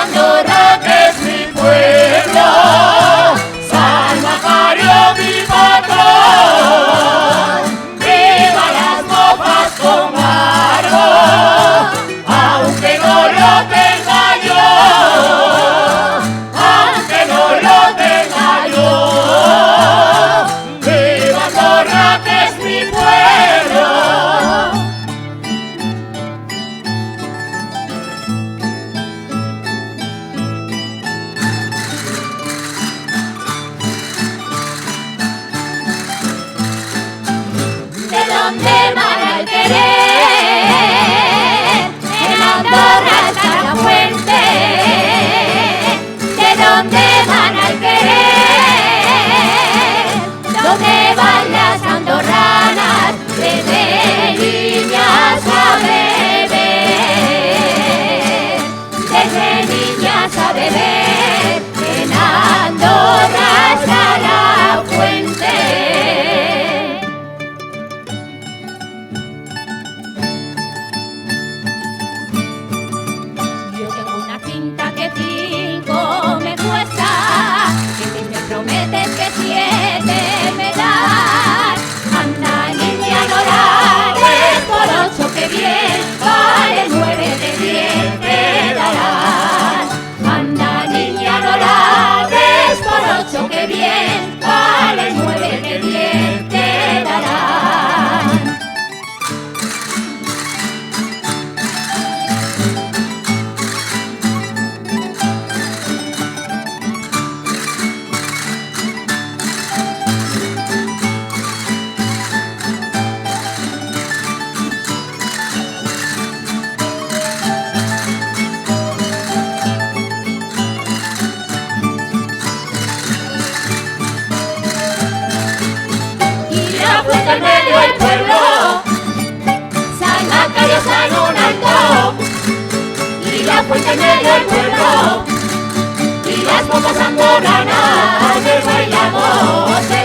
Andorra, que es mi pueblo, San Macario mi patrón, viva las mofas con árbol, aunque no lo tenga yo, aunque no lo tenga yo, viva Andorra, que es mi pueblo. ¿De dónde emana el querer? En Andorra está la fuente. ¿De dónde emana el querer? ¿Dónde van las andorranas desde niñas a beber? Desde niñas a beber, en Andorra está la fuente. Yo tengo una finca que 5 me cuesta, que si me prometes que 7 me das. Anda, niña, no la des por 8, que bien vale 9, de 10 te darán. Anda, niña, no la des por 8, que bien vale 9, de 10 te darán. Y la fuente en medio del pueblo, San Macario está en un alto. Y la fuente en medio del pueblo, y las mofas andorranas les bailamos.